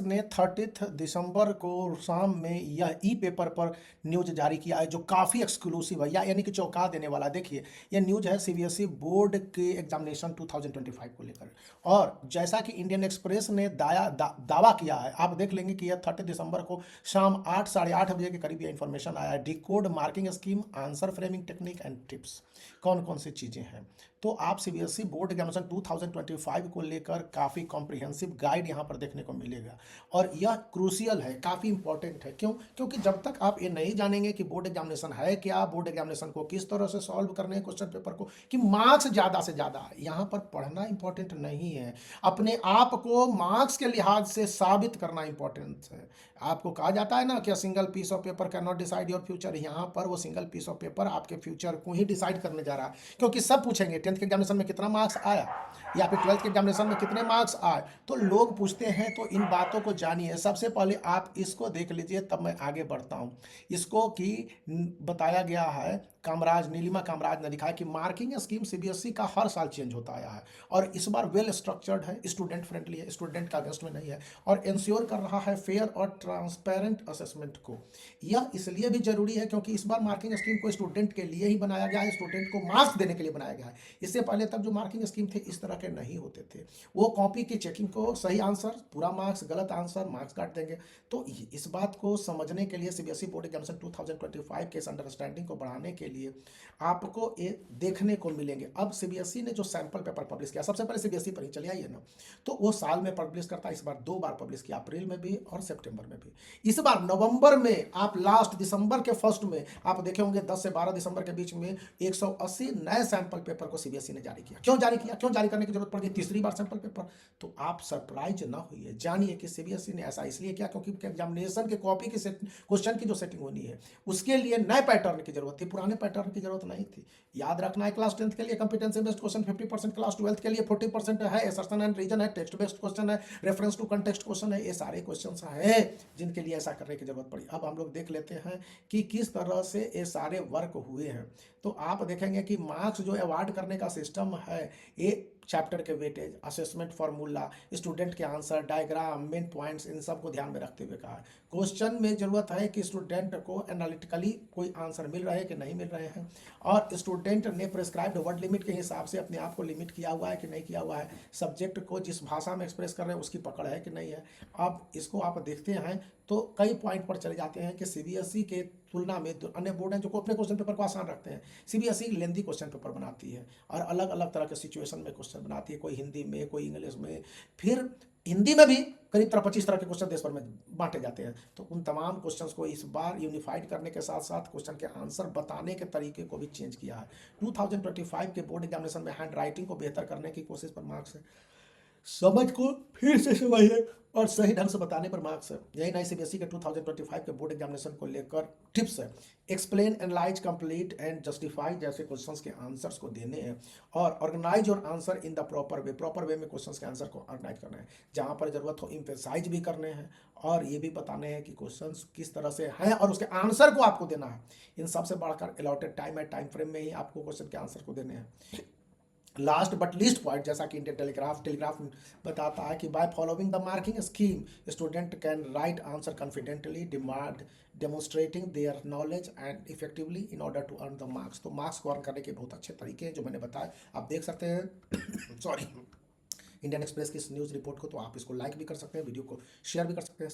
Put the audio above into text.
ने 30 दिसंबर को शाम में यह ई पेपर पर न्यूज जारी किया है जो काफ़ी एक्सक्लूसिव है, या यानी कि चौंका देने वाला। देखिए, यह न्यूज है सीबीएसई बोर्ड के एग्जामिनेशन 2025 को लेकर। और जैसा कि इंडियन एक्सप्रेस ने दावा किया है, आप देख लेंगे कि यह 30 दिसंबर को शाम 8 साढ़े 8 बजे के करीब यह इंफॉर्मेशन आया है। Decode marking scheme, answer framing technique and tips, कौन कौन सी चीज़ें हैं। तो आप सीबीएसई बोर्ड एग्जामिनेशन 2025 को लेकर काफ़ी कॉम्प्रिहेंसिव गाइड यहाँ पर देखने को मिलेगा। और यह क्रूशियल है, काफ़ी इंपॉर्टेंट है। क्यों? क्योंकि जब तक आप ये नहीं जानेंगे कि बोर्ड एग्जामिनेशन है क्या, बोर्ड एग्जामिनेशन को किस तरह से सॉल्व करने हैं क्वेश्चन पेपर को, कि मार्क्स ज़्यादा से ज़्यादा, यहाँ पर पढ़ना इंपॉर्टेंट नहीं है, अपने आप को मार्क्स के लिहाज से साबित करना इंपॉर्टेंट है। आपको कहा जाता है ना कि single piece of paper can not decide your future. यहाँ पर वो सिंगल पीस ऑफ पेपर आपके फ्यूचर को ही डिसाइड करने जा रहा है। क्योंकि सब पूछेंगे 10th के एग्जामिनेशन में कितना मार्क्स आया, या फिर 12th के एग्जामिनेशन में कितने मार्क्स आए, तो लोग पूछते हैं। तो इन बातों को जानिए। सबसे पहले आप इसको देख लीजिए, तब मैं आगे बढ़ता हूँ। इसको कि बताया गया है, नीलिमा कामराज ने लिखा है कि मार्किंग स्कीम सीबीएसई का हर साल चेंज होता आया है, और इस बार वेल स्ट्रक्चर्ड है, स्टूडेंट फ्रेंडली है, स्टूडेंट का अगेंस्ट में नहीं है, और इंश्योर कर रहा है फेयर और ट्रांसपेरेंट असेसमेंट को। यह इसलिए भी जरूरी है क्योंकि इस बार मार्किंग स्कीम को स्टूडेंट के लिए ही बनाया गया है, स्टूडेंट को मार्क्स देने के लिए बनाया गया है। इससे पहले तक जो मार्किंग स्कीम थे इस तरह के नहीं होते थे। वो कॉपी की चेकिंग को, सही आंसर पूरा मार्क्स, गलत आंसर मार्क्स काट देंगे। तो इस बात को समझने के लिए सीबीएसई बोर्ड एग्जामिनेशन 2025 के इस अंडरस्टैंडिंग को बढ़ाने के लिए आपको ये देखने को मिलेंगे। अब सीबीएसई ने जो सैंपल पेपर पब्लिश किया, सबसे पहले सीबीएसई पर ही चले आइए ना, तो वो साल में पब्लिश करता है। इस बार 2 बार पब्लिश किया, अप्रैल में भी और सितंबर में भी। इस बार नवंबर में, आप लास्ट दिसंबर के फर्स्ट में आप देखे होंगे 10 से 12 दिसंबर के बीच में 180 नए सैंपल पेपर को सीबीएसई ने जारी किया। क्यों जारी किया, क्यों जारी करने की जरूरत पड़ गई तीसरी बार सैंपल पेपर? तो आप सरप्राइज ना होइए, जानिए कि सीबीएसई ने ऐसा इसलिए किया क्योंकि एग्जामिनेशन के कॉपी की क्वेश्चन की जो सेटिंग होनी है उसके लिए नए पैटर्न की जरूरत थी, पुराने पैटर्न की जरूरत नहीं थी। याद रखना है, क्लास 10th के लिए competency based question 50%, class 12th के लिए 40% है, असर्शन एंड रीजन है, टेक्स्ट बेस्ड क्वेश्चन है, रेफरेंस टू कंटेक्स्ट क्वेश्चन है। ये सारे क्वेश्चन है जिनके लिए ऐसा करने की जरूरत पड़ी। अब हम लोग देख लेते हैं कि किस तरह से ये सारे वर्क हुए हैं। तो आप देखेंगे कि मार्क्स जो अवार्ड करने का सिस्टम है, ये चैप्टर के वेटेज, असेसमेंट फार्मूला, स्टूडेंट के आंसर, डायग्राम, मेन पॉइंट्स, इन सब को ध्यान में रखते हुए कहा है। क्वेश्चन में जरूरत है कि स्टूडेंट को एनालिटिकली कोई आंसर मिल रहे हैं कि नहीं मिल रहे हैं, और स्टूडेंट ने प्रेस्क्राइब्ड वर्ड लिमिट के हिसाब से अपने आप को लिमिट किया हुआ है कि नहीं किया हुआ है, सब्जेक्ट को जिस भाषा में एक्सप्रेस कर रहे हैं उसकी पकड़ है कि नहीं है। अब इसको आप देखते हैं तो कई पॉइंट पर चले जाते हैं कि सीबीएसई के तुलना में अन्य बोर्ड हैं जो अपने क्वेश्चन पेपर को आसान रखते हैं, सीबीएसई लेंथी क्वेश्चन पेपर बनाती है और अलग अलग तरह के सिचुएशन में क्वेश्चन बनाती है, कोई हिंदी में, कोई इंग्लिश में, फिर हिंदी में भी करीब 25 तरह के क्वेश्चन देश भर में बांटे जाते हैं। तो उन तमाम क्वेश्चंस को इस बार यूनिफाइड करने के साथ साथ क्वेश्चन के आंसर बताने के तरीके को भी चेंज किया है। 2025 के बोर्ड एग्जामिनेशन में हैंड राइटिंग को बेहतर करने की कोशिश पर मार्क्स है, समझ को फिर से समझिए और सही ढंग से बताने पर मार्क्स है। यही नई सीबीएसई के 2025 के बोर्ड एग्जामिनेशन को लेकर टिप्स है। Explain, analyse, complete and justify जैसे क्वेश्चंस के आंसर्स को देने हैं, और ऑर्गेनाइज और answer in the proper way में क्वेश्चंस के आंसर को ऑर्गेनाइज करना है, जहां पर जरूरत हो इम्फेसाइज भी करने हैं, और ये भी बताने हैं कि क्वेश्चंस किस तरह से हैं और उसके आंसर को आपको देना है। इन सबसे बढ़कर अलॉटेड टाइम है, टाइम फ्रेम में ही आपको क्वेश्चन के आंसर को देने हैं। लास्ट बट लीस्ट पॉइंट, जैसा कि इंडियन टेलीग्राफ बताता है कि by following the marking scheme student can write answer confidently, demand demonstrating their knowledge and effectively in order to earn the marks. तो मार्क्स को अर्न करने के बहुत अच्छे तरीके हैं जो मैंने बताया, आप देख सकते हैं। सॉरी, इंडियन एक्सप्रेस की इस न्यूज़ रिपोर्ट को, तो आप इसको लाइक भी कर सकते हैं, वीडियो को शेयर भी कर सकते हैं।